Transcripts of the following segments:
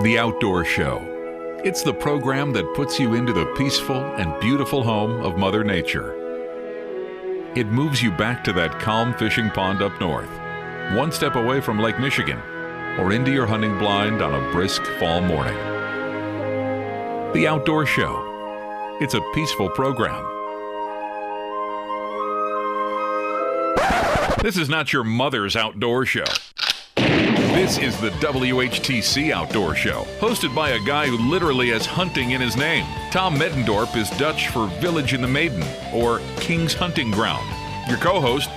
The Outdoor Show. It's the program that puts you into the peaceful and beautiful home of Mother Nature. It moves you back to that calm fishing pond up north, one step away from Lake Michigan, or into your hunting blind on a brisk fall morning. The Outdoor Show. It's a peaceful program. This is not your mother's outdoor show. This is the WHTC Outdoor Show, hosted by a guy who literally has hunting in his name. Tom Meddendorp is Dutch for Village in the Maiden, or King's Hunting Ground. Your co-host,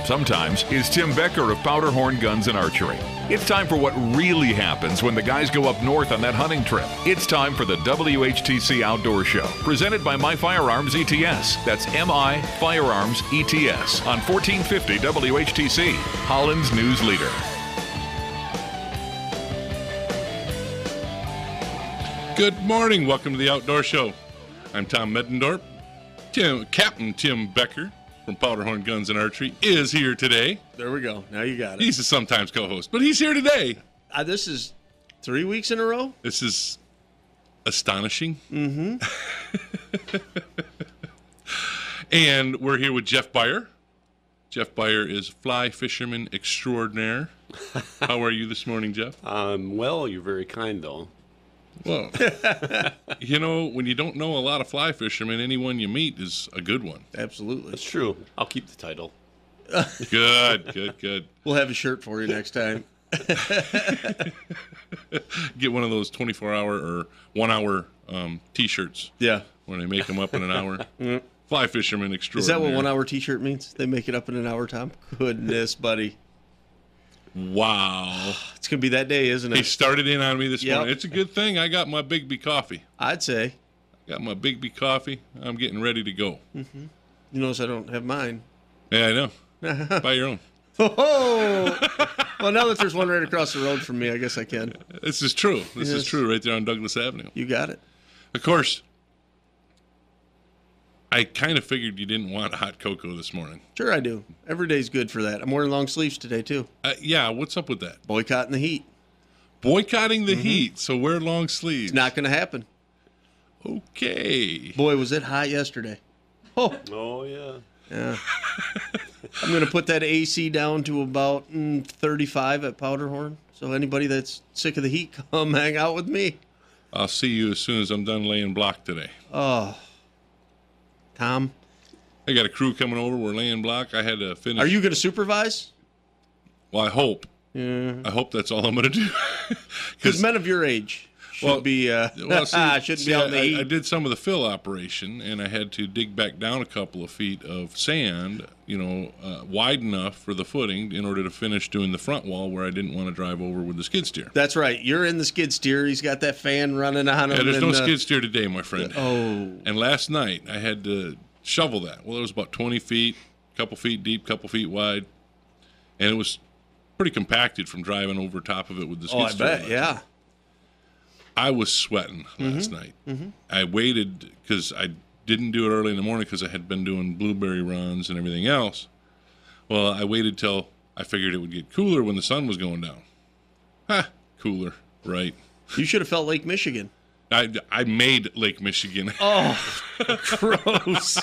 sometimes, is Tim Becker of Powderhorn Guns and Archery. It's time for what really happens when the guys go up north on that hunting trip. It's time for the WHTC Outdoor Show, presented by My Firearms ETS. That's MI Firearms ETS on 1450 WHTC, Holland's news leader. Good morning. Welcome to the Outdoor Show. I'm Tom Meddendorp. Captain Tim Becker from Powderhorn Guns and Archery is here today. There we go. Now you got it. He's a sometimes co-host, but he's here today. This is 3 weeks in a row? This is astonishing. Mm-hmm. And we're here with Jeff Beyer. Jeff Beyer is fly fisherman extraordinaire. How are you this morning, Jeff? Well, you're very kind, though. Well, you know, when you don't know a lot of fly fishermen, anyone you meet is a good one. Absolutely. That's true. I'll keep the title. Good. We'll have a shirt for you next time. Get one of those 24-hour or 1-hour T-shirts. Yeah. When they make them up in an hour. Fly fisherman extraordinaire. Is that what 1-hour T-shirt means? They make it up in an hour, Tom? Goodness, buddy. Wow. It's going to be that day, isn't it? He started in on me this morning. It's a good thing I got my Biggby coffee. I'd say. Got my Biggby coffee. I'm getting ready to go. Mm-hmm. You notice I don't have mine. Yeah, I know. Buy your own. Oh! Well, now that there's one right across the road from me, I guess I can. This is true. This is true right there on Douglas Avenue. You got it. Of course, I kind of figured you didn't want hot cocoa this morning. Sure I do. Every day's good for that. I'm wearing long sleeves today, too. Yeah, what's up with that? Boycotting the heat. Boycotting the heat, so wear long sleeves. It's not going to happen. Okay. Boy, was it hot yesterday. Oh yeah. Yeah. I'm going to put that AC down to about 35 at Powderhorn. So anybody that's sick of the heat, come hang out with me. I'll see you as soon as I'm done laying block today. Oh. Tom? I got a crew coming over. We're laying block. I had to finish. Are you going to supervise? Well, I hope. Yeah. I hope that's all I'm going to do. Because men of your age shouldn't be out in the heat. I did some of the fill operation, and I had to dig back down a couple of feet of sand, wide enough for the footing in order to finish doing the front wall where I didn't want to drive over with the skid steer. That's right. You're in the skid steer. He's got that fan running on him. Yeah, there's no skid steer today, my friend. Oh. And last night, I had to shovel that. Well, it was about 20 feet, a couple feet deep, couple feet wide, and it was pretty compacted from driving over top of it with the skid steer. I bet, yeah. I was sweating last night. Mm-hmm. I waited because I didn't do it early in the morning because I had been doing blueberry runs and everything else. Well, I waited till I figured it would get cooler when the sun was going down. Cooler, right? You should have felt Lake Michigan. I made Lake Michigan. Oh, gross.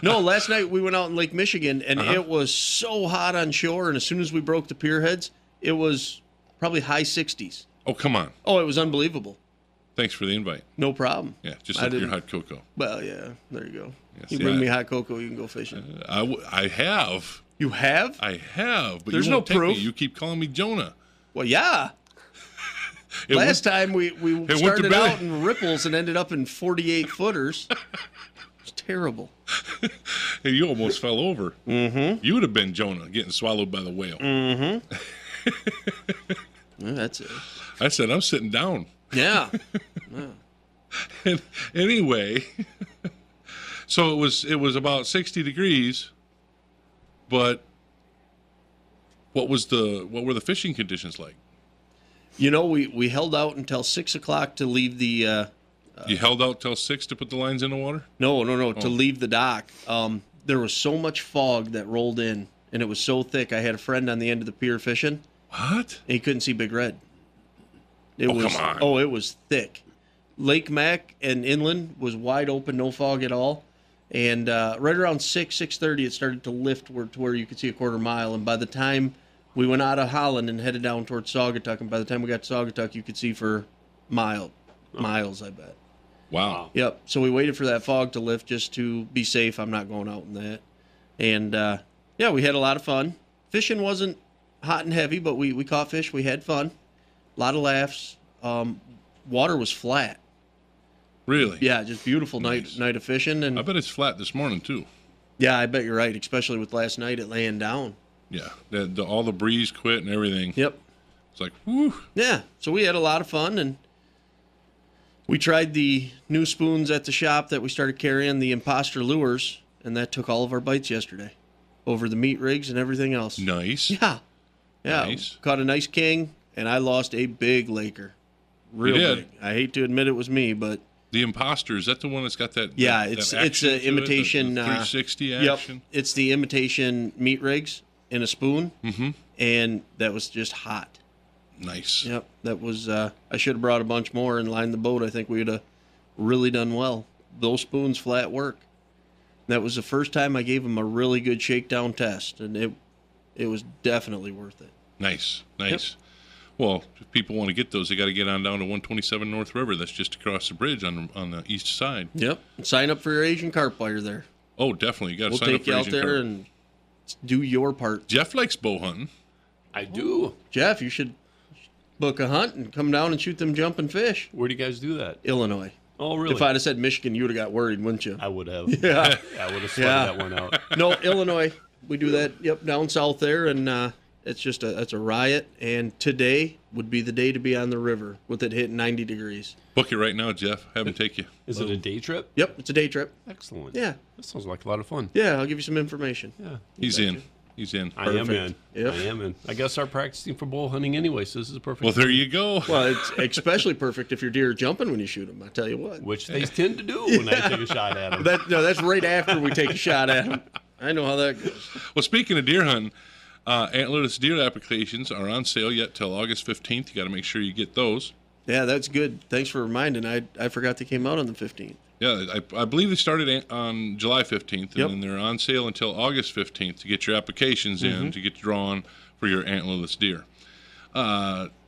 No, last night we went out in Lake Michigan, and it was so hot on shore, and as soon as we broke the pier heads, it was probably high 60s. Oh, come on. Oh, it was unbelievable. Thanks for the invite. No problem. Yeah, just like your hot cocoa. Well, yeah, there you go. Yes, you bring me hot cocoa, you can go fishing. I have. You have? I have, but there's you won't no proof. Me. You keep calling me Jonah. Well, yeah. Last time we started out in ripples and ended up in 48-footers. It was terrible. Hey, you almost fell over. Mm-hmm. You would have been Jonah getting swallowed by the whale. Mm-hmm. Well, that's it. I said, I'm sitting down. Yeah. And anyway, so it was about 60 degrees, but what were the fishing conditions like? We held out until 6 o'clock to leave the. You held out till 6 to put the lines in the water? No, to leave the dock. There was so much fog that rolled in, and it was so thick. I had a friend on the end of the pier fishing. What? And he couldn't see Big Red. It was, come on. Oh, it was thick. Lake Mac and inland was wide open, no fog at all. And right around 6:30, it started to lift to where you could see a quarter mile. And by the time we went out of Holland and headed down towards Saugatuck, and by the time we got to Saugatuck, you could see for miles, I bet. Wow. Yep. So we waited for that fog to lift just to be safe. I'm not going out in that. And, we had a lot of fun. Fishing wasn't hot and heavy, but we caught fish. We had fun. A lot of laughs. Water was flat. Really? Yeah, just beautiful Nice. night of fishing. And I bet it's flat this morning, too. yeah, I bet you're right, especially with last night it laying down. Yeah. All the breeze quit and everything. Yep. It's like, whew. Yeah, so we had a lot of fun, and we tried the new spoons at the shop that we started carrying, the imposter lures, and that took all of our bites yesterday over the meat rigs and everything else. Nice. Yeah. Nice. Caught a nice king, and I lost a big laker. Real You did? big. I hate to admit it was me, but The Imposter, is that the one that's got that? yeah, that it's action an to it, imitation the 360 Yep, action. it's the imitation meat rigs in a spoon, and that was just hot. Nice. Yep, that was. I should have brought a bunch more and lined the boat. I think we'd have really done well. Those spoons flat work. That was the first time I gave them a really good shakedown test, and it was definitely worth it. Nice. Well, if people want to get those, they got to get on down to 127 North River. That's just across the bridge on the east side. Yep, sign up for your Asian carp while you're there. Oh, definitely. You got to We'll sign up take for you out Asian there carp. and do your part. Jeff likes bow hunting. I do. Jeff, you should book a hunt and come down and shoot them jumping fish. Where do you guys do that? Illinois. Oh, really? If I'd have said Michigan, you would have got worried, wouldn't you? I would have. Yeah. I would have sweated Yeah. that one out. No, Illinois. We do that. Yep, down south there, and it's a riot. And today would be the day to be on the river with it hitting 90 degrees. Book it right now, Jeff. Have him take you. Is it a day trip? Yep, it's a day trip. Excellent. Yeah, That sounds like a lot of fun. yeah. I'll give you some information. Yeah. He's in. He's in. I am Perfect. in. Yep. I am in. I guess I'm practicing for bull hunting anyway, so this is perfect. Well, there you go. Well, it's especially perfect if your deer are jumping when you shoot them. I tell you what. Which they tend to do when I take a shot at them. That's right after we take a shot at them. I know how that goes. Well, speaking of deer hunting, antlerless deer applications are on sale yet till August 15th. You got to make sure you get those. Yeah, that's good. Thanks for reminding. I forgot they came out on the 15th. Yeah, I believe they started on July 15th, and Yep. then they're on sale until August 15th to get your applications in to get drawn for your antlerless deer.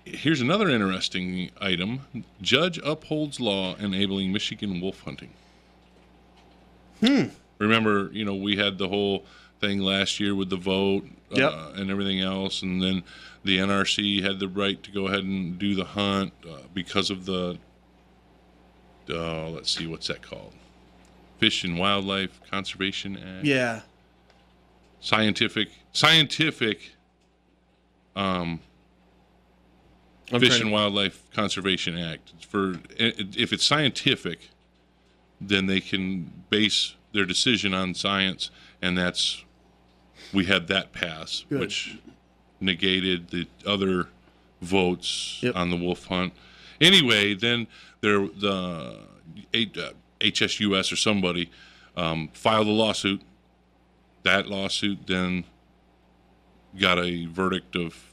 Here's another interesting item. Judge upholds law enabling Michigan wolf hunting. Remember, we had the whole thing last year with the vote Yep. and everything else, and then the NRC had the right to go ahead and do the hunt because of the let's see, what's that called? Fish and Wildlife Conservation Act. Yeah. Scientific I'm Fish trying and Wildlife Conservation Act. If it's scientific, then they can base their decision on science, and we had that pass, Good. which negated the other votes Yep. on the wolf hunt. Anyway, then the HSUS or somebody filed a lawsuit. That lawsuit then got a verdict of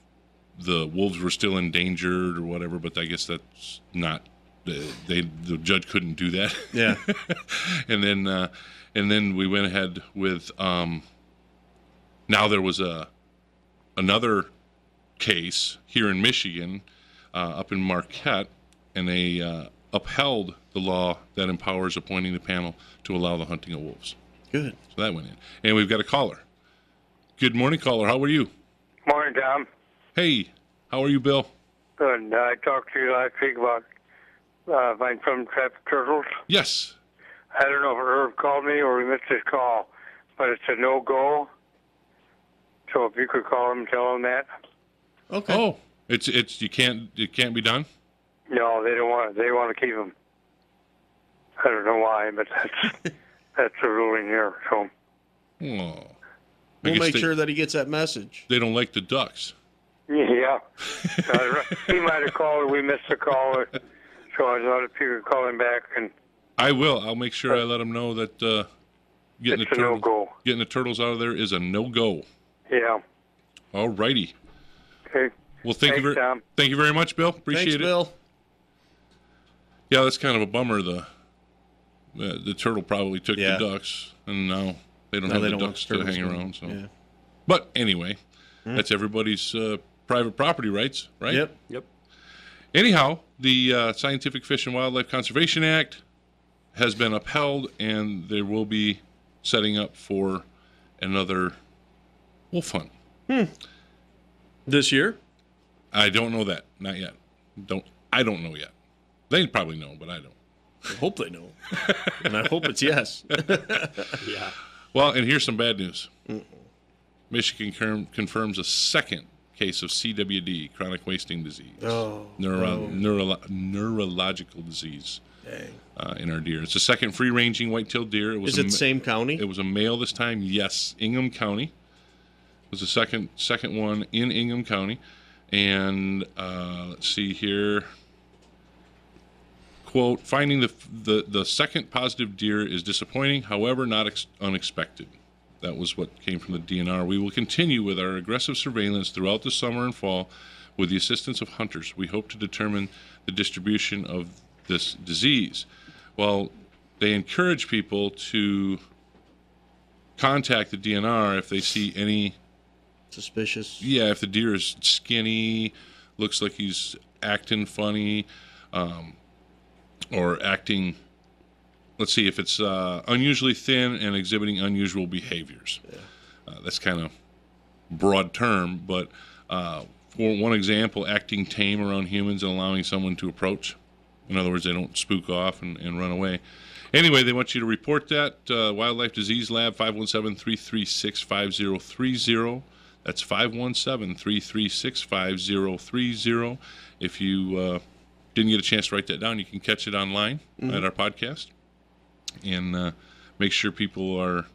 the wolves were still endangered or whatever, but I guess that's not. The judge couldn't do that. Yeah. and then we went ahead with. Now there was another case here in Michigan, up in Marquette, and they upheld the law that empowers appointing the panel to allow the hunting of wolves. Good. So that went in. And we've got a caller. Good morning, caller. How are you? Morning, Tom. Hey, how are you, Bill? Good. I talked to you last week about finding some trap turtles. Yes. I don't know if Herb called me or we missed his call, but it's a no-go. So if you could call him and tell him that. Okay. Oh, it can't be done? No, they don't want. They want to keep him. I don't know why, but that's the ruling here. So Oh. I We'll guess make sure that he gets that message. they don't like the ducks. yeah, he might have called. We missed the call, so I thought if you could call him back and. I will. I'll make sure I let them know that getting It's a no-go. Getting the turtles out of there is a no-go. Yeah. All righty. Okay. Well, Thanks, Tom. thank you very much, Bill. Appreciate Thanks, it. Bill. Yeah, that's kind of a bummer. The turtle probably took Yeah. the ducks, and now they don't have the ducks to hang around. So, Yeah. but anyway, that's everybody's private property rights, right? Yep. Anyhow, the Scientific Fish and Wildlife Conservation Act has been upheld, and there will be setting up for another wolf hunt. This year? I don't know that. Not yet. I don't know yet. They probably know, but I don't. I hope they know. And I hope it's yes. Yeah. Well, and here's some bad news. Michigan confirms a second case of CWD, chronic wasting disease. Neurological disease. Dang. In our deer. It's a second free-ranging white-tailed deer. Is it the same county? It was a male this time. Yes, Ingham County. It was the second one in Ingham County. And let's see here. Quote, finding the second positive deer is disappointing, however, not unexpected. That was what came from the DNR. We will continue with our aggressive surveillance throughout the summer and fall with the assistance of hunters. We hope to determine the distribution of this disease. Well, they encourage people to contact the DNR if they see any suspicious. Yeah, if the deer is skinny, looks like he's acting funny, or acting, let's see, if it's unusually thin and exhibiting unusual behaviors. Yeah. That's kind of broad term, but for one example, acting tame around humans and allowing someone to approach. In other words, they don't spook off and run away. Anyway, they want you to report that. Wildlife Disease Lab, 517-336-5030. That's 517-336-5030. If you didn't get a chance to write that down, you can catch it online at our podcast. And make sure people are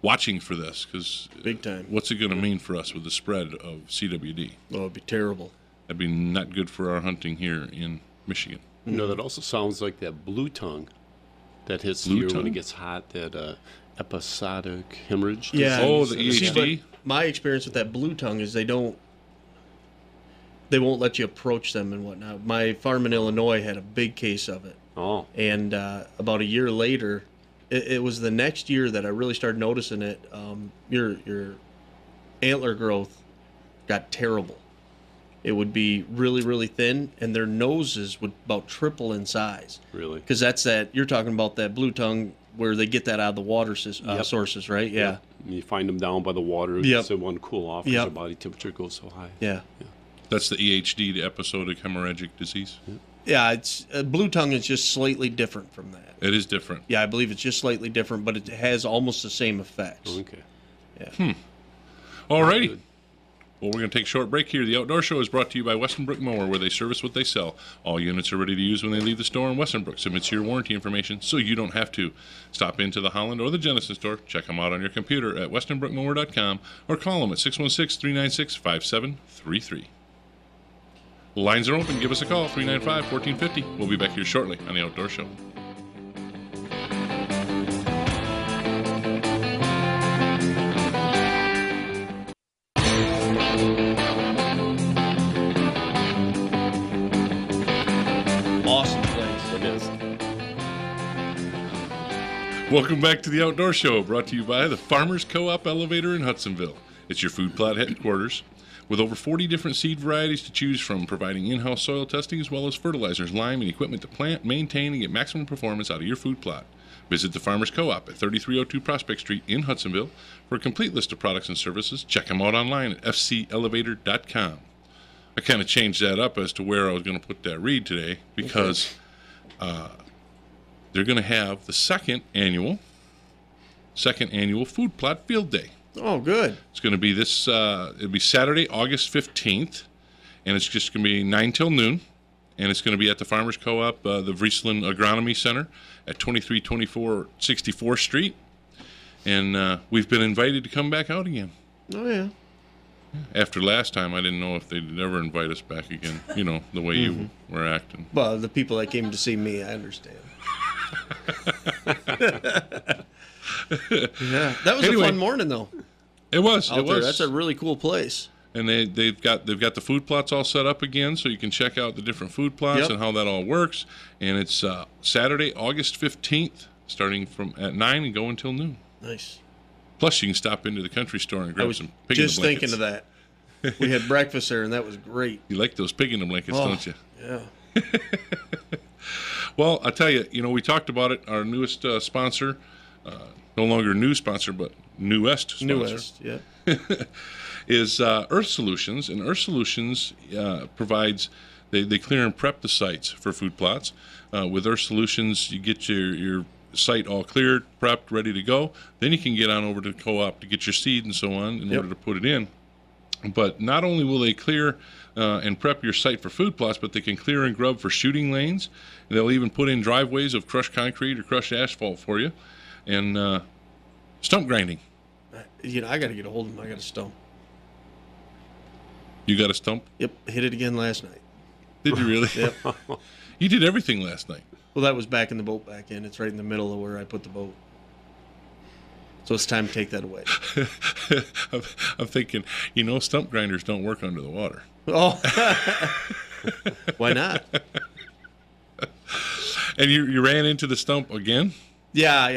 watching for this, because big time. What's it going to mean for us with the spread of CWD? Oh, it'd be terrible. That'd be not good for our hunting here in Michigan. You know, that also sounds like that blue tongue that hits the ear when it gets hot, that episodic hemorrhage. Yeah. Oh, the EHD? See, but my experience with that blue tongue is they won't let you approach them and whatnot. My farm in Illinois had a big case of it. Oh. And about a year later, it was the next year that I really started noticing it. Your antler growth got terrible. It would be really, really thin, and their noses would about triple in size. Really? Because you're talking about that blue tongue where they get that out of the water sources, right? Yeah. Yep. You find them down by the water. Yep. So they want to cool off because their body temperature goes so high. Yeah. That's the EHD, the episodic hemorrhagic disease. Yeah, it's blue tongue is just slightly different from that. It is different. Yeah, I believe it's just slightly different, but it has almost the same effects. Okay. Yeah. Alrighty. Well, we're going to take a short break here. The Outdoor Show is brought to you by Westenbrook Mower, where they service what they sell. All units are ready to use when they leave the store, and Westenbrook submits your warranty information so you don't have to. Stop into the Holland or the Genesis store. Check them out on your computer at westenbrookmower.com or call them at 616-396-5733. Lines are open. Give us a call, 395-1450. We'll be back here shortly on the Outdoor Show. Awesome place. It is. Welcome back to the Outdoor Show, brought to you by the Farmers Co-op Elevator in Hudsonville. It's your food plot headquarters, with over 40 different seed varieties to choose from, providing in-house soil testing as well as fertilizers, lime, and equipment to plant, maintain, and get maximum performance out of your food plot. Visit the Farmers Co-op at 3302 Prospect Street in Hudsonville. For a complete list of products and services, check them out online at fcelevator.com. I kind of changed that up as to where I was going to put that read today, because they're going to have the second annual food plot field day. Oh, good. It's going to be it'll be Saturday, August 15th, and it's just going to be 9 till noon, and it's going to be at the Farmers Co-op, the Vriesland Agronomy Center at 2324 64th Street, and we've been invited to come back out again. Oh, yeah. After last time, I didn't know if they'd ever invite us back again, you know, the way you were acting. Well, the people that came to see me, I understand. Yeah, that was a fun morning, though. It was. Out there. That's a really cool place. and they've got the food plots all set up again, so you can check out the different food plots Yep. and how that all works. And it's Saturday, August 15th, starting from at 9 and go until noon. Nice. Plus, you can stop into the country store and I grab was some pig in the just blankets. thinking of that. We had breakfast there, and that was great. You like those pig in the blankets, Oh, don't you? Yeah. Well, I tell you, we talked about it. Our newest sponsor, no longer new sponsor, but newest sponsor, Newest, yeah. is Earth Solutions. And Earth Solutions provides, they clear and prep the sites for food plots. With Earth Solutions, you get your site all cleared, prepped, ready to go. Then you can get on over to the co-op to get your seed and so on in order to put it in. But not only will they clear and prep your site for food plots, but they can clear and grub for shooting lanes. And they'll even put in driveways of crushed concrete or crushed asphalt for you. And stump grinding. I got to get a hold of him. I got a stump. You got a stump? Yep, hit it again last night. Did you really? Yep. You did everything last night. Well, that was backing the boat back in. It's right in the middle of where I put the boat. So it's time to take that away. I'm thinking, stump grinders don't work under the water. Oh, why not? And you ran into the stump again? Yeah.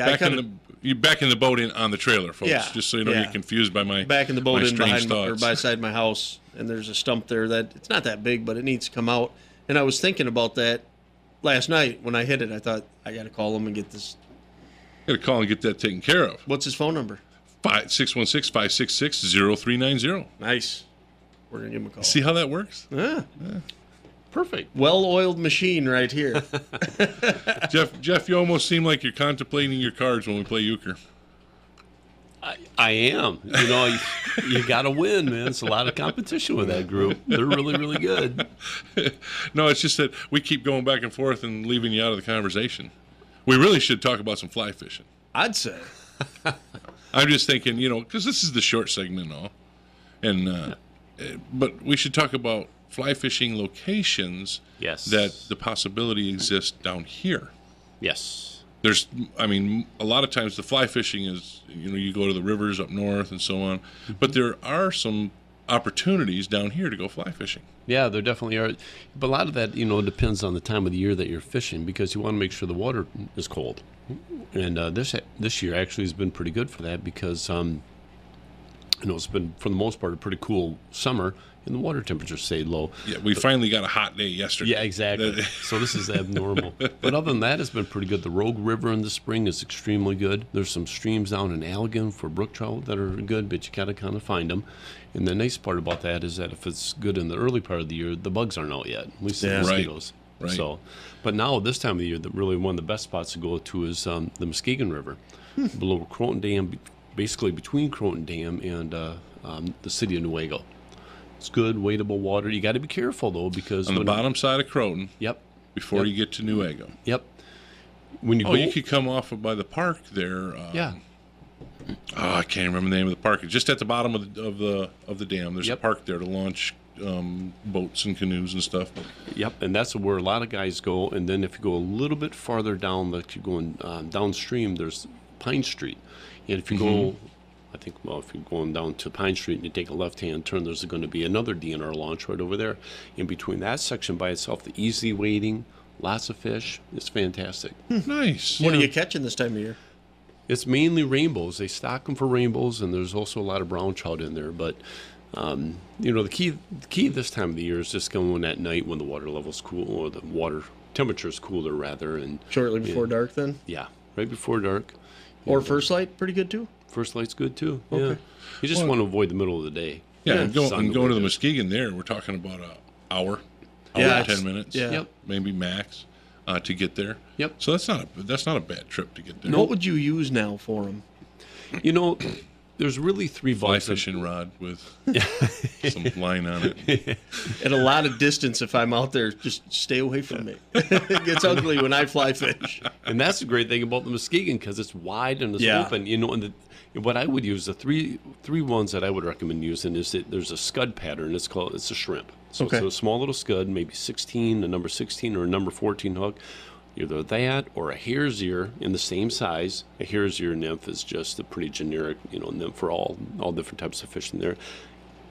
You backing the boat in on the trailer, folks. Yeah, Just so you don't yeah. get confused by my Backing the boat my in strange behind or thoughts. beside my house, and there's a stump there that it's not that big, but it needs to come out. And I was thinking about that last night when I hit it. I thought I got to call him and get this. Got to call and get that taken care of. What's his phone number? 616-566-0390. Nice. We're gonna give him a call. See how that works? Yeah. Perfect. Well-oiled machine right here. Jeff, you almost seem like you're contemplating your cards when we play euchre. I am. You got to win, man. It's a lot of competition with that group. They're really, really good. No, it's just that we keep going back and forth and leaving you out of the conversation. We really should talk about some fly fishing. I'd say. I'm just thinking, because this is the short segment and all, and but we should talk about fly fishing locations. Yes. That the possibility exists down here. Yes. A lot of times the fly fishing is, you go to the rivers up north and so on, but there are some opportunities down here to go fly fishing. Yeah, there definitely are. But a lot of that, depends on the time of the year that you're fishing, because you want to make sure the water is cold. And this year actually has been pretty good for that, because it's been, for the most part, a pretty cool summer, and the water temperature stayed low. Yeah, we finally got a hot day yesterday. Yeah, exactly. So this is abnormal. But other than that, it's been pretty good. The Rogue River in the spring is extremely good. There's some streams down in Allegan for brook trout that are good, but you got to kind of find them. And the nice part about that is that if it's good in the early part of the year, the bugs aren't out yet, at least the mosquitoes. Right. So, but now this time of the year, really one of the best spots to go to is the Muskegon River, below Croton Dam, basically between Croton Dam and the city of Newaygo. It's good, wadeable water. You got to be careful though, because on the bottom side of Croton. Yep. Before you get to Newaygo. Yep. When you go, you could come off by the park there. Yeah. I can't remember the name of the park. It's just at the bottom of the dam. There's a park there to launch boats and canoes and stuff. Yep, and that's where a lot of guys go. And then if you go a little bit farther down, like you're going downstream, there's Pine Street. And if you go, if you're going down to Pine Street and you take a left-hand turn, there's going to be another DNR launch right over there. In between that section by itself, the easy wading, lots of fish. It's fantastic. Nice. What are you catching this time of year? It's mainly rainbows. They stock them for rainbows, and there's also a lot of brown trout in there. But the key this time of the year is just going at night when the water level's cool, or the water temperature is cooler rather, and shortly before dark. Then right before dark. Or first light, pretty good too. First light's good too. Okay. Yeah. You just want to avoid the middle of the day. Yeah, and going to the Muskegon there, we're talking about an hour and 10 minutes. Yeah. Yep. Maybe max to get there. Yep. So that's not a bad trip to get there. What would you use now for them? There's really three Fly bugs. fishing rod with some line on it. At a lot of distance, if I'm out there, just stay away from me. It gets ugly when I fly fish. And that's the great thing about the Muskegon, because it's wide and it's open. And what I would use, the three ones that I would recommend using is that there's a scud pattern. It's a shrimp. So it's a small little scud, maybe 16, a number 16 or a number 14 hook. Either that or a hare's ear in the same size. A hare's ear nymph is just a pretty generic, nymph for all different types of fish in there.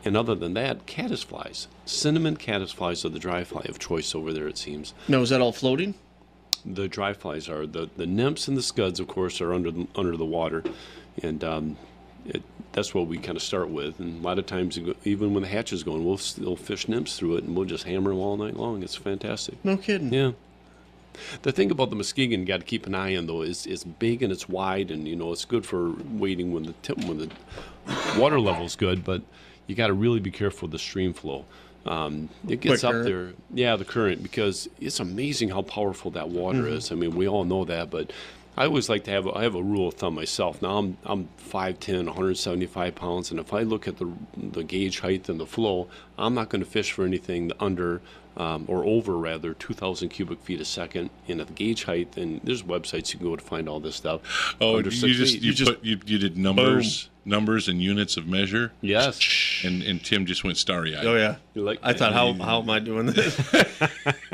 And other than that, caddisflies. Cinnamon caddisflies are the dry fly of choice over there, it seems. Now, is that all floating? The dry flies are. The nymphs and the scuds, of course, are under the water. And that's what we kind of start with. And a lot of times, even when the hatch is going, we'll still fish nymphs through it, and we'll just hammer them all night long. It's fantastic. No kidding. Yeah. The thing about the Muskegon you got to keep an eye on, though, is it's big and it's wide, and it's good for wading when the water level's good, but you got to really be careful with the stream flow. It gets up there, the current, because it's amazing how powerful that water is. I mean, we all know that, but I always like to I have a rule of thumb myself. Now I'm 5'10", 175 pounds, and if I look at the gauge height and the flow, I'm not going to fish for anything under or over rather 2,000 cubic feet a second. And at the gauge height, and there's websites you can go to find all this stuff. Oh, you did numbers. Boom. Numbers and units of measure. Yes. And Tim just went starry-eyed. Oh, yeah. I thought, how am I doing this?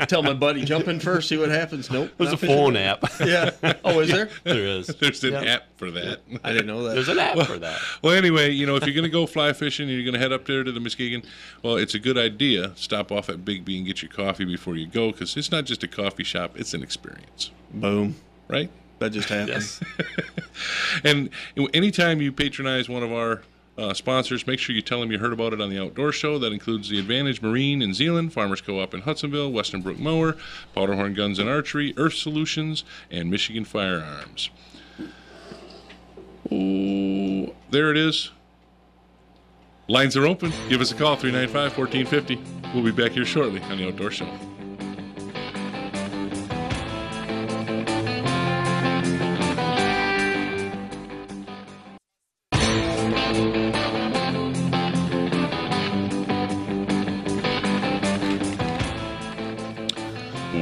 Tell my buddy, jump in first, see what happens. Nope. There's a phone app. Yeah. Oh, is there? There is. There's an app for that. I didn't know that. There's an app for that. Well, anyway, if you're going to go fly fishing and you're going to head up there to the Muskegon, well, it's a good idea. Stop off at Biggby and get your coffee before you go, because it's not just a coffee shop. It's an experience. Boom. Right? That just happened. Yes. And anytime you patronize one of our sponsors, make sure you tell them you heard about it on the Outdoor Show. That includes the Advantage Marine in Zeeland, Farmers Co-op in Hudsonville, Westenbrook Mower, Powderhorn Guns and Archery, Earth Solutions, and Michigan Firearms. Oh, there it is. Lines are open. Give us a call, 395-1450. We'll be back here shortly on the Outdoor Show.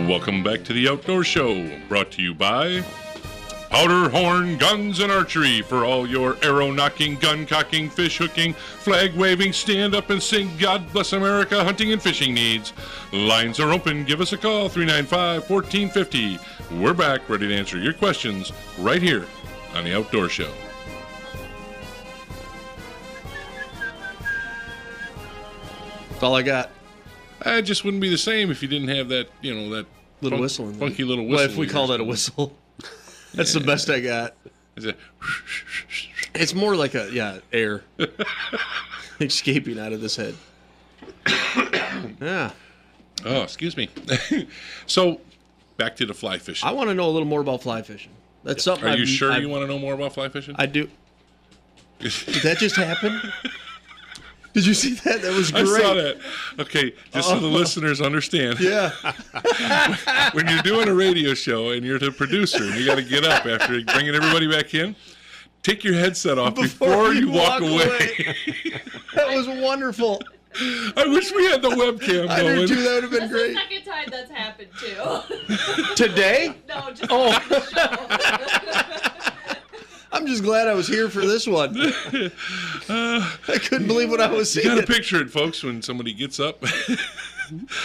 Welcome back to the Outdoor Show, brought to you by Powderhorn Guns and Archery, for all your arrow knocking, gun cocking, fish hooking, flag waving, stand up and sing God Bless America hunting and fishing needs. Lines are open. Give us a call, 395-1450. We're back, ready to answer your questions right here on the Outdoor Show. That's all I got. It just wouldn't be the same if you didn't have that, that little whistle. Funky little whistle. Well, if we call that a whistle, that's the best I got. It's more like air escaping out of this head. Yeah. Oh, excuse me. So, back to the fly fishing. I want to know a little more about fly fishing. That's something. Are you sure you want to know more about fly fishing? I do. Did that just happen? Did you see that? That was great. I saw that. Okay, just so the listeners understand. Yeah. When you're doing a radio show and you're the producer and you got to get up after bringing everybody back in, take your headset off before you walk away. That was wonderful. I wish we had the webcam going. I do too. That would have been great. That's the second time that's happened too. Today? No, just on the show. I'm just glad I was here for this one. I couldn't believe what I was seeing. You got to picture it, folks, when somebody gets up,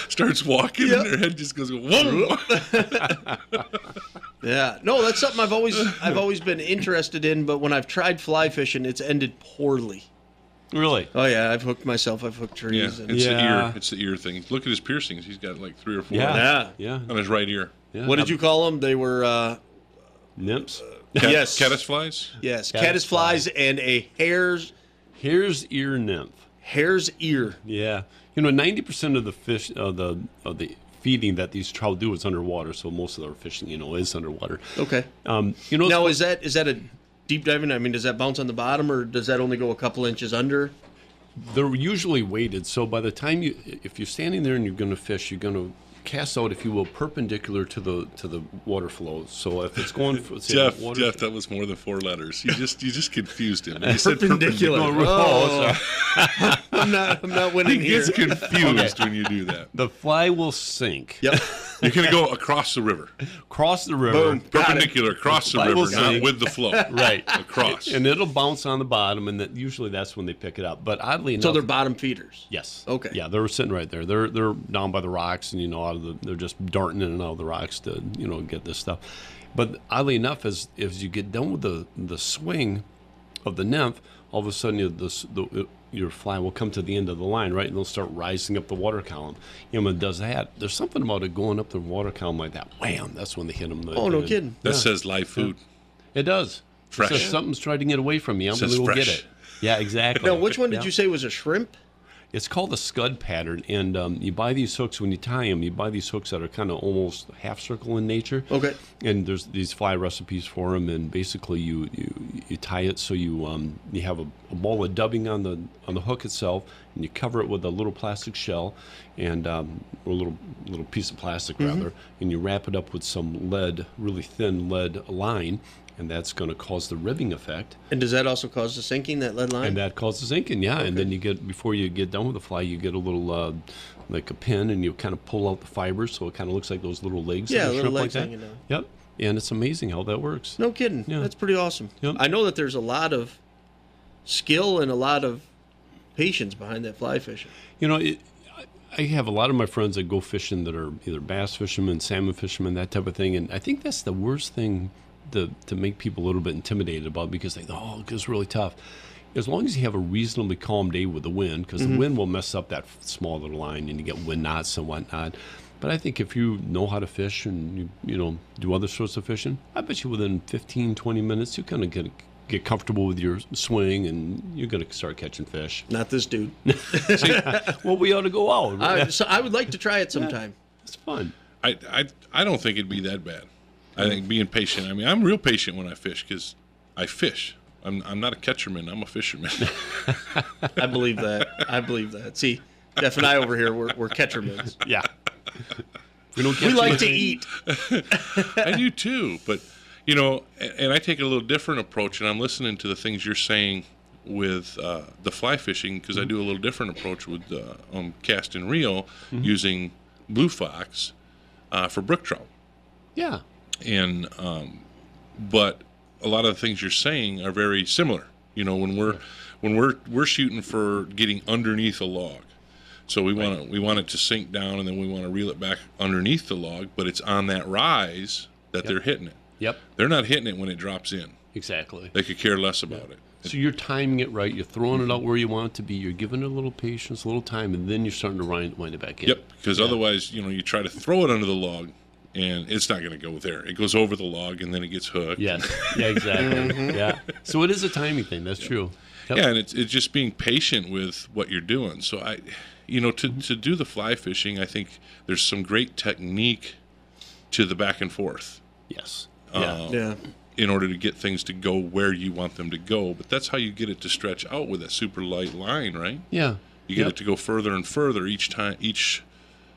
starts walking, and their head just goes, whoa. Yeah. No, that's something I've always been interested in, but when I've tried fly fishing, it's ended poorly. Really? Oh, yeah. I've hooked myself. I've hooked trees. Yeah, it's the ear. It's the ear thing. Look at his piercings. He's got like 3 or 4 on his right ear. Yeah. What did you call them? They were... nymphs? Yes. Caddisflies? Yes. Caddisflies and a hare's ear nymph. Hare's ear. Yeah. 90% of the fish, of the feeding that these trout do is underwater, so most of their fishing, is underwater. Okay. Now, is that a deep diving? I mean, does that bounce on the bottom, or does that only go a couple inches under? They're usually weighted, so by the time if you're standing there and you're going to fish, you're going to cast out, if you will, perpendicular to the water flow. So if it's going for Jeff, that was more than 4 letters. You just confused him. You said perpendicular. I'm not winning here. He gets confused when you do that. The fly will sink. Yep. You're going to go across the river. Cross the river. Boom. Perpendicular, across the river, not with the flow. Right. Across. And it'll bounce on the bottom, and usually that's when they pick it up. But oddly enough... So they're bottom feeders? Yes. Okay. Yeah, they're sitting right there. They're down by the rocks, and, they're just darting in and out of the rocks to, get this stuff. But oddly enough, as you get done with the swing of the nymph, all of a sudden your fly will come to the end of the line, right, and they'll start rising up the water column. And when it does that, there's something about it going up the water column like that. Wham! That's when they hit them. Oh, no kidding. That says live food. It does. Fresh. It says something's trying to get away from me. I'm going to go fresh. get it. Yeah, exactly. Now, which one did you say was a shrimp? It's called the scud pattern, and you buy these hooks when you tie them. You buy these hooks that are kind of almost half circle in nature. Okay. And there's these fly recipes for them, and basically you tie it so you have a ball of dubbing on the hook itself, and you cover it with a little plastic shell, and or a little piece of plastic rather, and you wrap it up with some lead, really thin lead line. And that's going to cause the ribbing effect. And does that also cause the sinking, that lead line? And that causes sinking, yeah. Okay. And then you get, before you get done with the fly, you get a little, like a pin, and you kind of pull out the fibers, so it kind of looks like those little legs. Yeah, of a little shrimp legs like that. hanging down. Yep. And it's amazing how that works. No kidding. Yeah. That's pretty awesome. Yep. I know that there's a lot of skill and a lot of patience behind that fly fishing. You know, I have a lot of my friends that go fishing that are either bass fishermen, salmon fishermen, that type of thing, and I think that's the worst thing to make people a little bit intimidated about, because they go, it's really tough. As long as you have a reasonably calm day with the wind, because the wind will mess up that small little line and you get wind knots and whatnot. But I think if you know how to fish and you do other sorts of fishing, I bet you within 15, 20 minutes you kind of get comfortable with your swing and you're going to start catching fish. Not this dude. Well, we ought to go out. Right? So I would like to try it sometime. Yeah, it's fun. I don't think it'd be that bad. I think being patient. I mean, I'm real patient when I fish because I fish. I'm not a catcherman. I'm a fisherman. I believe that. See, Jeff and I over here, we're catchermen. Yeah. We like to eat. I do too, but and I take a little different approach. And I'm listening to the things you're saying with the fly fishing, because I do a little different approach with cast and reel using blue fox for brook trout. Yeah. And but a lot of the things you're saying are very similar. When we're shooting for getting underneath a log, so we want it to sink down, and then we want to reel it back underneath the log, but it's on that rise that they're hitting it. Yep. They're not hitting it when it drops in. Exactly. They could care less about it. So you're timing it right. You're throwing it out where you want it to be. You're giving it a little patience, a little time, and then you're starting to wind it back in. Yep. Because otherwise, you try to throw it under the log, and it's not going to go there. It goes over the log, and then it gets hooked. Yes. Yeah, exactly. Yeah. So it is a timing thing. That's true. Yep. Yeah, and it's just being patient with what you're doing. So to do the fly fishing, I think there's some great technique to the back and forth. Yes. Yeah. In order to get things to go where you want them to go. But that's how you get it to stretch out with that super light line, right? Yeah. You get it to go further and further each time,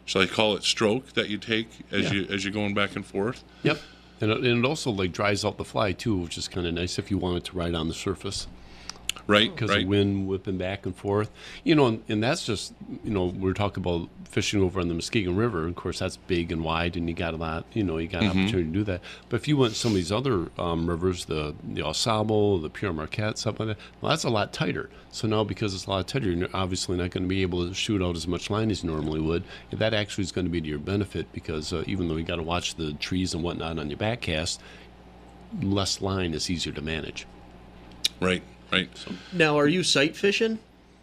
shall I call it stroke that you take as you're going back and forth? Yep. And it also dries out the fly too, which is kind of nice if you want it to ride on the surface. Right. Because the wind whipping back and forth. And that's just, we're talking about fishing over on the Muskegon River. Of course, that's big and wide, and you got a lot, you got opportunity to do that. But if you went some of these other rivers, the Osable, the Pure Marquette, stuff like that, well, that's a lot tighter. So now, because it's a lot tighter, you're obviously not going to be able to shoot out as much line as you normally would. And that actually is going to be to your benefit, because even though you got to watch the trees and whatnot on your back cast, less line is easier to manage. Right. Right. Now, are you sight fishing,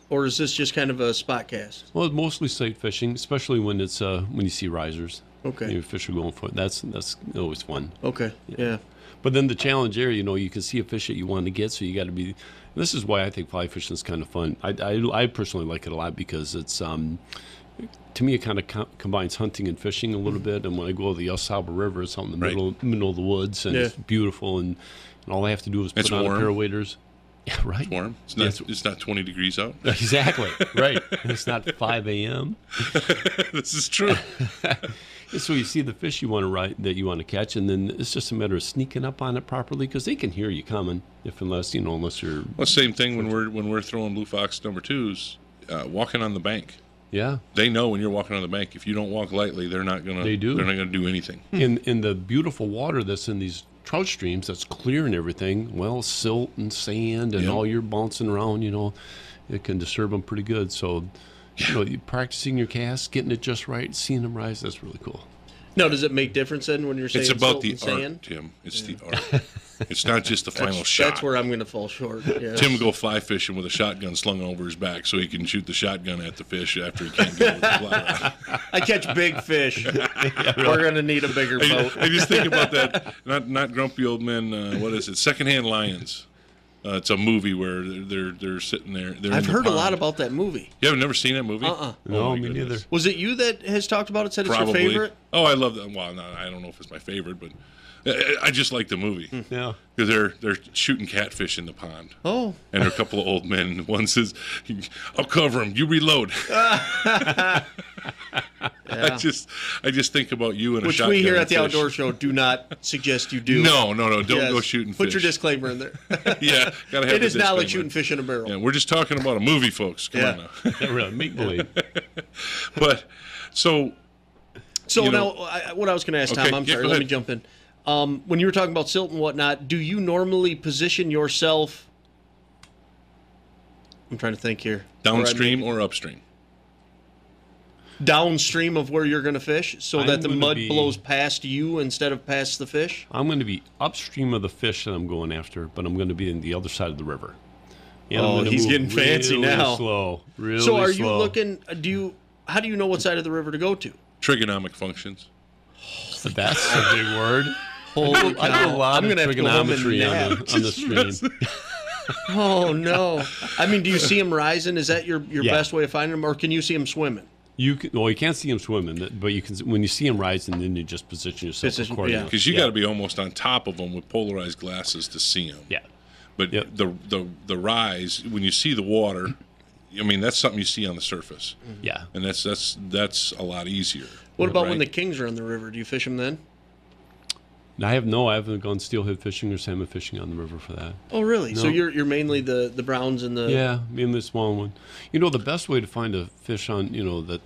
or is this just kind of a spot cast? Well, it's mostly sight fishing, especially when it's when you see risers. Okay. Fish are going for it. That's always fun. Okay. Yeah. But then the challenge there, you can see a fish that you want to get, so you got to be. This is why I think fly fishing is kind of fun. I personally like it a lot, because it's to me it kind of combines hunting and fishing a little bit. And when I go to the Osable River, it's out in the middle of the woods, and it's beautiful, and all I have to do is put on a pair of waders. Yeah, right. It's warm. It's not 20 degrees out. Exactly. Right. It's not 5 a.m. This is true. So you see the fish you want to catch, and then it's just a matter of sneaking up on it properly, because they can hear you coming. Unless you're. Well, same thing when we're throwing blue fox number twos, walking on the bank. Yeah. They know when you're walking on the bank. If you don't walk lightly, they're not gonna. They do. They're not gonna do anything. In the beautiful water that's in these trout streams, that's clear and everything, silt and sand and all you're bouncing around, it can disturb them pretty good. So, you practicing your cast, getting it just right, seeing them rise, that's really cool. No, does it make difference then when you're saying It's about the silt and art, sand? Tim. It's the art. It's not just the final shot. That's where I'm going to fall short. Yeah. Tim will go fly fishing with a shotgun slung over his back so he can shoot the shotgun at the fish after he can't get with the fly rod. I catch big fish. We're going to need a bigger boat. I just think about that. Not grumpy old men. What is it? Secondhand Lions. It's a movie where they're sitting there. I've heard a lot about that movie. You haven't never seen that movie? No, me neither. Was it you that has talked about it? Said Probably. it's your favorite? Oh, I love that. Well, no, I don't know if it's my favorite, but I just like the movie. Yeah. Because they're shooting catfish in the pond. Oh. And there are a couple of old men. One says, "I'll cover him. You reload." I just think about you and a shotgun. Which we here at the fish. Outdoor Show do not suggest you do. No. Don't go shooting Put fish. your disclaimer in there. Yeah, gotta have It the is not like disclaimer. shooting fish in a barrel. Yeah, we're just talking about a movie, folks. Come on now. Really, make believe. But so you know- what I was going to ask Tom, Okay, I'm yeah, sorry, go let me ahead. jump in. When you were talking about silt and whatnot, do you normally position yourself? I'm trying to think here. downstream or upstream? Downstream of where you're going to fish, so I'm that the gonna mud be- blows past you instead of past the fish? I'm going to be upstream of the fish that I'm going after, but I'm going to be in the other side of the river. And Oh, I'm gonna he's move getting fancy really now. Slow, really So are you slow. looking, how do you know what side of the river to go to? Trigonomic functions. That's a big word. Holy I do a cow. lot I'm of gonna have to go home and trigonometry nap. on the screen. Oh, no. I mean, do you see him rising? Is that your Yeah. best way of finding him, or can you see him swimming? You can't see him swimming, but you can. When you see him rising, then you just position yourself Position, accordingly. yeah. Because you got to be almost on top of them with polarized glasses to see them. Yeah. But Yep. the rise, when you see the water, I mean, that's something you see on the surface. Yeah. And that's a lot easier. What about when right? the kings are in the river? Do you fish them then? I haven't gone steelhead fishing or salmon fishing on the river for that. Oh, really? So No. you're mainly the browns and the... Yeah, me and the small one. You know, the best way to find a fish on,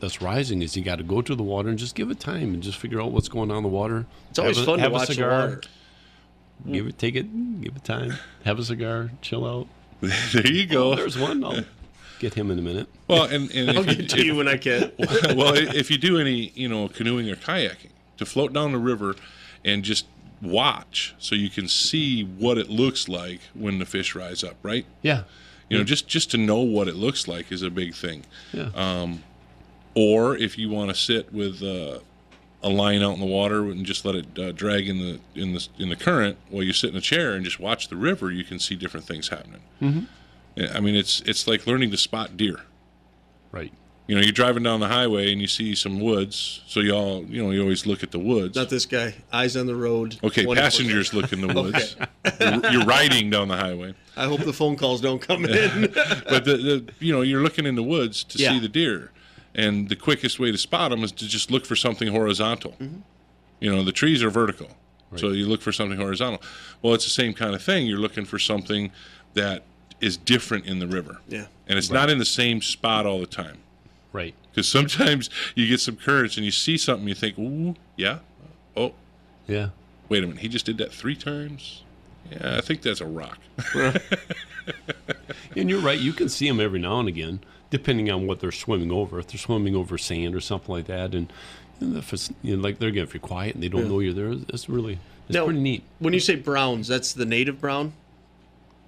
that's rising is you got to go to the water and just give it time and just figure out what's going on in the water. It's always fun to have a watch the cigar, water. give it time. Have a cigar, chill out. There you go. Oh, there's one. I'll get him in a minute. Well, and I'll if get to you when I can. well, if you do any, canoeing or kayaking, to float down the river and just watch so you can see what it looks like when the fish rise up, right? Yeah. Just to know what it looks like is a big thing. Yeah. Or if you want to sit with a line out in the water and just let it drag in the current while you sit in a chair and just watch the river, you can see different things happening. Mm-hmm. I mean, it's like learning to spot deer. Right. You're driving down the highway and you see some woods, so you always look at the woods. Not this guy. Eyes on the road. Okay, 24/7. passengers look in the woods. You're riding down the highway, I hope the phone calls don't come in. but you're looking in the woods to Yeah. see the deer, and the quickest way to spot them is to just look for something horizontal. The trees are vertical, so you look for something horizontal. Well, it's the same kind of thing. You're looking for something that is different in the river, Yeah. and it's not in the same spot all the time. Right. Because sometimes you get some currents and you see something, you think, ooh, yeah, oh, Yeah. wait a minute, he just did that 3 times? Yeah, I think that's a rock. And you're right. You can see them every now and again, depending on what they're swimming over. If they're swimming over sand or something like that, and if it's like they're if you're quiet and they don't know you're there, it's pretty neat. When you say browns, that's the native brown?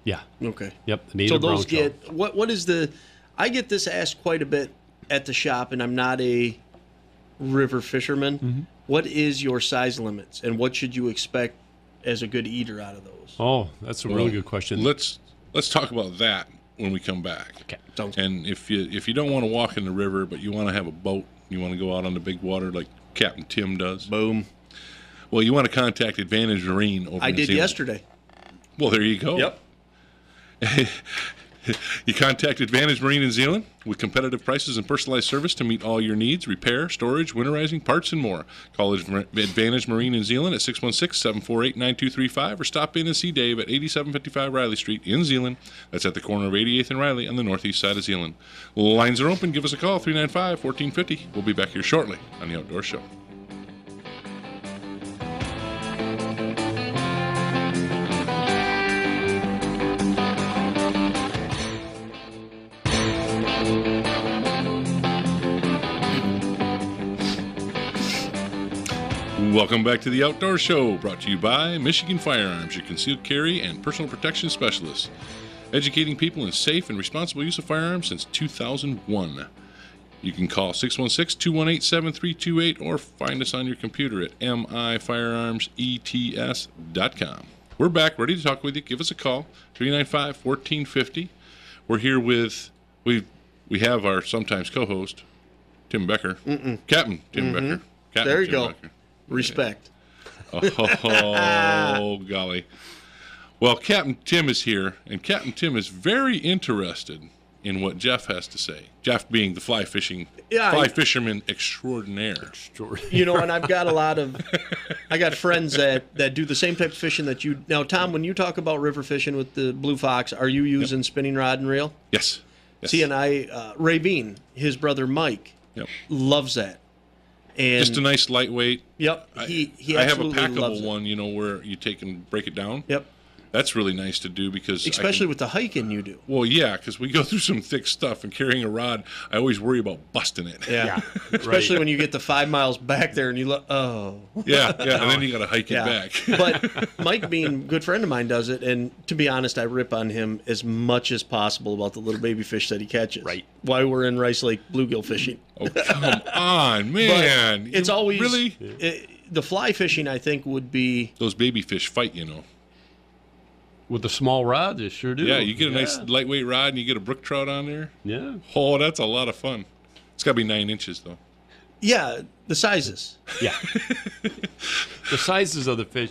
Yeah. Okay. Yep. The native So those brown trout. get what is the? I get this asked quite a bit at the shop, and I'm not a river fisherman. Mm-hmm. What is your size limits, and what should you expect as a good eater out of those? Oh, that's a really good question. Let's talk about that when we come back. Okay. Sounds good. And if you don't want to walk in the river, but you want to have a boat, you want to go out on the big water like Captain Tim does. Boom. Well, you want to contact Advantage Marine over I in did Zealand. yesterday. Well, there you go. Yep. You contact Advantage Marine in Zealand with competitive prices and personalized service to meet all your needs, repair, storage, winterizing, parts, and more. Call Advantage Marine in Zealand at 616-748-9235 or stop in and see Dave at 8755 Riley Street in Zealand. That's at the corner of 88th and Riley on the northeast side of Zealand. Lines are open. Give us a call, 395-1450. We'll be back here shortly on The Outdoor Show. Welcome back to the Outdoor Show, brought to you by Michigan Firearms, your concealed carry and personal protection specialists. Educating people in safe and responsible use of firearms since 2001. You can call 616-218-7328 or find us on your computer at mifirearmsets.com. We're back, ready to talk with you. Give us a call, 395-1450. We're here with, we have our sometimes co-host, Tim Becker. Captain Tim Becker. Captain There you Tim go. Becker. Respect. Oh, golly. Well, Captain Tim is here, and Captain Tim is very interested in what Jeff has to say. Jeff being the fly fisherman extraordinaire. You know, and I've got I got friends that do the same type of fishing that you. Now, Tom, when you talk about river fishing with the Blue Fox, are you using spinning rod and reel? Yes. See, and Ray Bean, his brother Mike, loves that. And just a nice lightweight. Yep. He I have a absolutely loves packable it. one, you know, where you take and break it down. Yep. That's really nice to do because especially with the hiking you do. Well, yeah, because we go through some thick stuff, and carrying a rod, I always worry about busting it. Yeah. Especially when you get the 5 miles back there and you look, Yeah, and then you got to hike it back. But Mike, being a good friend of mine, does it, and to be honest, I rip on him as much as possible about the little baby fish that he catches. Right. While we're in Rice Lake bluegill fishing. Oh, come on, man! But it's always really the fly fishing. I think would be those baby fish fight, you know. With the small rod, they sure do. Yeah, you get a nice lightweight rod and you get a brook trout on there. Yeah. Oh, that's a lot of fun. It's got to be 9 inches, though. Yeah, the sizes. Yeah. The sizes of the fish.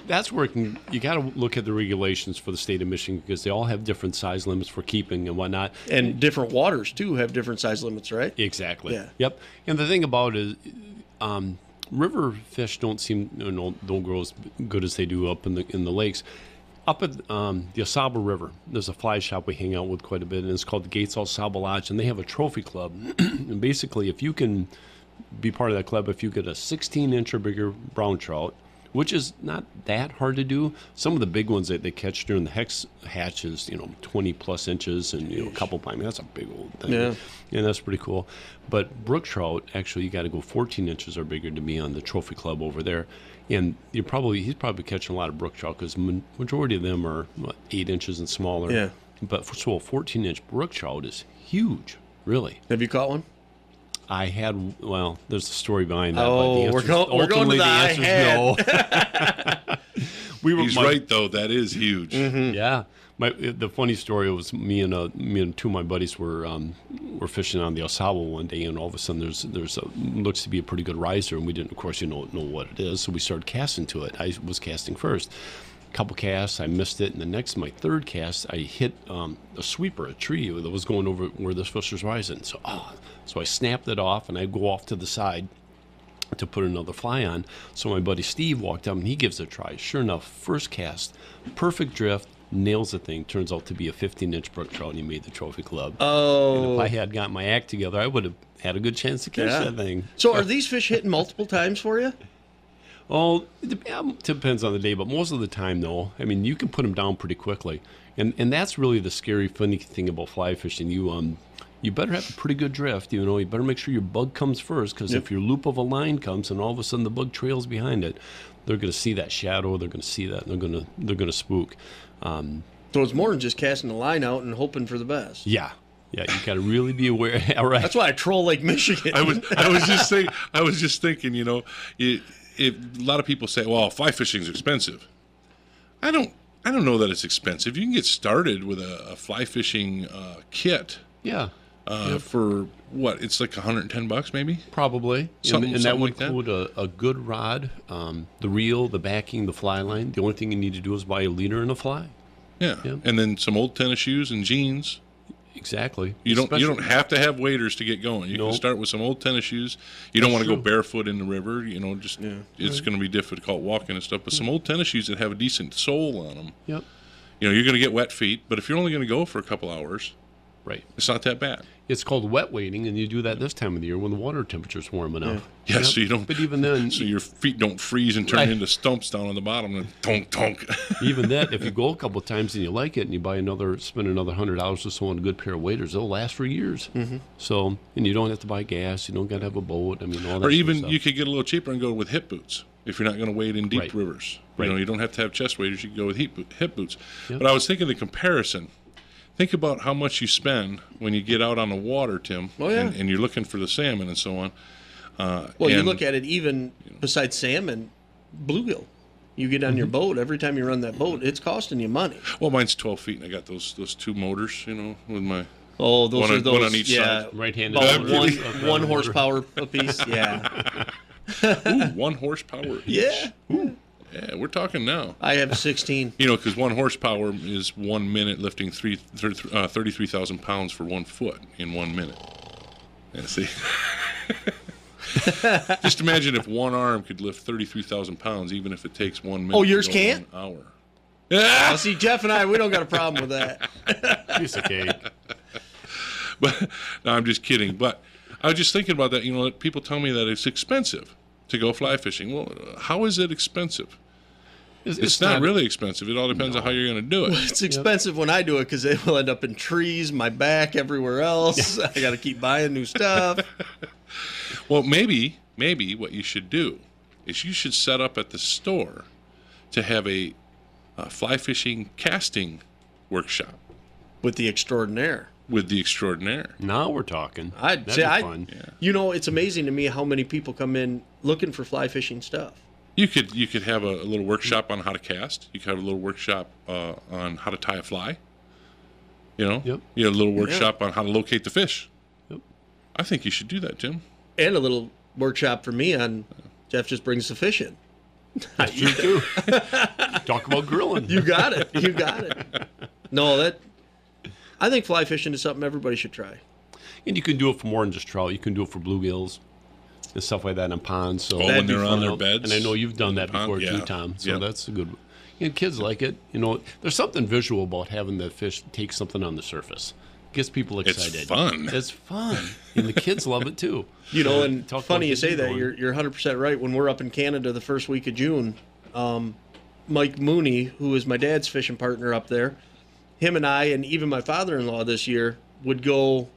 That's where you got to look at the regulations for the state of Michigan because they all have different size limits for keeping and whatnot. And different waters, too, have different size limits, right? Exactly. Yeah. Yep. And the thing about it is river fish don't grow as good as they do up in the lakes. Up at the Osaba River, there's a fly shop we hang out with quite a bit, and it's called the Gates Osaba Lodge, and they have a trophy club. And basically, if you can be part of that club, if you get a 16-inch or bigger brown trout, which is not that hard to do. Some of the big ones that they catch during the hex hatches, 20-plus inches, and a couple pounds. That's a big old thing. Yeah. And that's pretty cool. But brook trout, actually, you got to go 14 inches or bigger to be on the trophy club over there. And he's probably catching a lot of brook trout because majority of them are 8 inches and smaller. Yeah. But so a 14-inch brook trout is huge, really. Have you caught one? I had, there's a story behind that. Oh, but we're going to the answer is no. He's right, though. That is huge. Mm-hmm. Yeah. The funny story was me and two of my buddies were fishing on the Osaba one day, and all of a sudden there's looks to be a pretty good riser, and we didn't, of course, know what it is, so we started casting to it. I was casting first. A couple casts, I missed it, and my third cast, I hit a sweeper, a tree that was going over where this fish was rising. So I snapped it off, and I go off to the side to put another fly on. So my buddy Steve walked up, and he gives it a try. Sure enough, first cast, perfect drift, nails the thing. Turns out to be a 15-inch brook trout, and he made the trophy club. Oh. And if I had got my act together, I would have had a good chance to catch that thing. So are these fish hitting multiple times for you? Oh, it depends on the day, but most of the time, though, I mean, you can put them down pretty quickly. And that's really the scary, funny thing about fly fishing. You better have a pretty good drift. You better make sure your bug comes first, because if your loop of a line comes and all of a sudden the bug trails behind it, they're going to see that shadow. They're going to see that, and they're going to spook. So it's more than just casting the line out and hoping for the best. Yeah, you got to really be aware. All right. That's why I troll Lake Michigan. I was just thinking, a lot of people say, well, fly fishing is expensive. I don't know that it's expensive. You can get started with a fly fishing kit. Yeah. For what? It's like $110 maybe? Probably. Something that would like include a good rod, the reel, the backing, the fly line. The only thing you need to do is buy a leader and a fly. Yeah. And then some old tennis shoes and jeans. Exactly. You don't have to have waders to get going. You can start with some old tennis shoes. You don't want to go barefoot in the river. It's going to be difficult walking and stuff. But some old tennis shoes that have a decent sole on them. Yep. You're going to get wet feet, but if you're only going to go for a couple hours, right, it's not that bad. It's called wet wading, and you do that this time of the year when the water temperature's warm enough. Yeah, so you don't. But even then, so your feet don't freeze and turn into stumps down on the bottom and tonk tonk. even that, if you go a couple of times and you like it, and you spend another $100 or so on a good pair of waders, they'll last for years. So, and you don't have to buy gas. You don't got to have a boat. I mean, all that. Or even stuff. you could get a little cheaper and go with hip boots if you're not going to wade in deep rivers. Right. You don't have to have chest waders. You can go with hip boots. Yep. But I was thinking the comparison. Think about how much you spend when you get out on the water, Tim, and you're looking for the salmon and so on. You look at it even besides salmon, bluegill. You get on your boat, every time you run that boat, it's costing you money. Well, mine's 12 feet, and I got those two motors, with my... Oh, those are those. One on each side. Right-handed. One horsepower apiece, yeah. Ooh, 1 horsepower each. Yeah. Ooh. Yeah, we're talking now. I have 16. Because 1 horsepower is 1 minute lifting 33,000 pounds for 1 foot in 1 minute. Yeah, see? Just imagine if one arm could lift 33,000 pounds, even if it takes 1 minute. Oh, yours to go can't? 1 hour. Yeah. See, Jeff and I, we don't got a problem with that. Piece of cake. But no, I'm just kidding. But I was just thinking about that. People tell me that it's expensive to go fly fishing. Well, how is it expensive? It's not really expensive. It all depends on how you're going to do it. It's expensive when I do it because it will end up in trees, my back, everywhere else. I got to keep buying new stuff. Well, maybe what you should do is you should set up at the store to have a fly fishing casting workshop With the extraordinaire. Now we're talking. That'd be fun. It's amazing to me how many people come in looking for fly fishing stuff. You could have a little workshop on how to cast. You could have a little workshop on how to tie a fly. Yep. You have a little workshop on how to locate the fish. Yep. I think you should do that, Tim. And a little workshop for me on Jeff just brings the fish in. That's true too. Talk about grilling. You got it. No, I think fly fishing is something everybody should try. And you can do it for more than just trout. You can do it for bluegills and stuff like that in ponds. So when they're on their beds. And I know you've done that before too, Tom. So that's a good. And kids like it. There's something visual about having the fish take something on the surface. Gets people excited. It's fun. And the kids love it too. And funny you say that. You're 100% right. When we're up in Canada the first week of June, Mike Mooney, who is my dad's fishing partner up there, him and I, and even my father-in-law this year, would go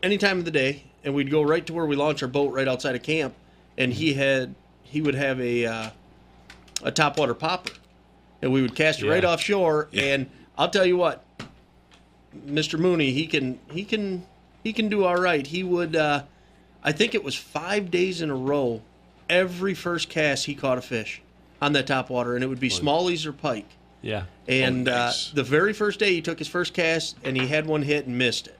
any time of the day, and we'd go right to where we launch our boat right outside of camp, and he would have a topwater popper, and we would cast it right offshore. And I'll tell you what, Mr. Mooney, he can do all right. He would, I think it was 5 days in a row, every first cast he caught a fish on that topwater, and it would be smallies or pike. Yeah. And nice. The very first day he took his first cast, and he had one hit and missed it.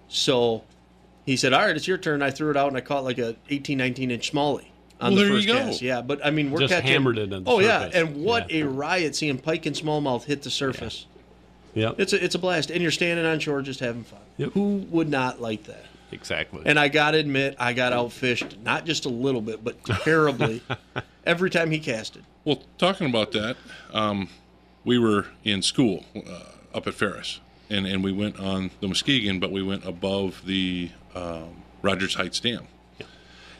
So he said, all right, it's your turn. I threw it out, and I caught like a 18, 19-inch smallie on the first cast. Yeah, but, I mean, we're just catching... hammered it on the surface. surface. And what a riot seeing pike and smallmouth hit the surface. Yeah. It's a blast, and you're standing on shore just having fun. Yep. Who would not like that? Exactly. And I got to admit, I got outfished, not just a little bit, but terribly, every time he casted. Well, talking about that, we were in school up at Ferris, and we went on the Muskegon, but we went above the Rogers Heights Dam. Yeah.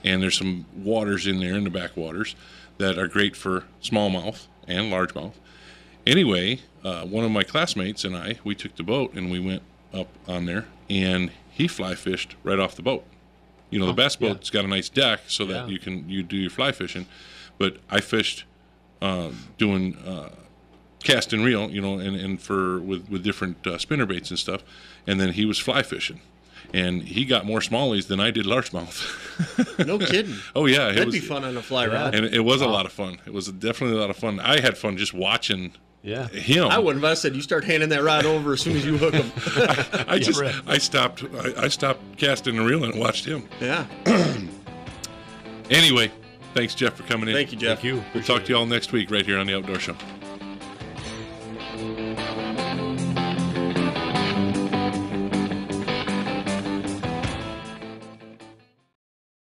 And there's some waters in there, in the backwaters, that are great for smallmouth and largemouth. Anyway, one of my classmates and I, we took the boat and we went up on there, and he fly fished right off the boat. The bass boat's got a nice deck so that you do your fly fishing, but I fished doing cast and reel, and with different spinner baits and stuff, and then he was fly fishing, and he got more smallies than I did largemouth. No kidding. Oh yeah, that'd be fun on a fly rod. And it was a lot of fun. It was definitely a lot of fun. I had fun just watching. Yeah, him. I wouldn't have. I said you start handing that rod over as soon as you hook him. I stopped casting and reeling and watched him. Yeah. Anyway, thanks Jeff for coming in. Thank you, Jeff. Thank you. We'll talk to you all next week right here on the Outdoor Show.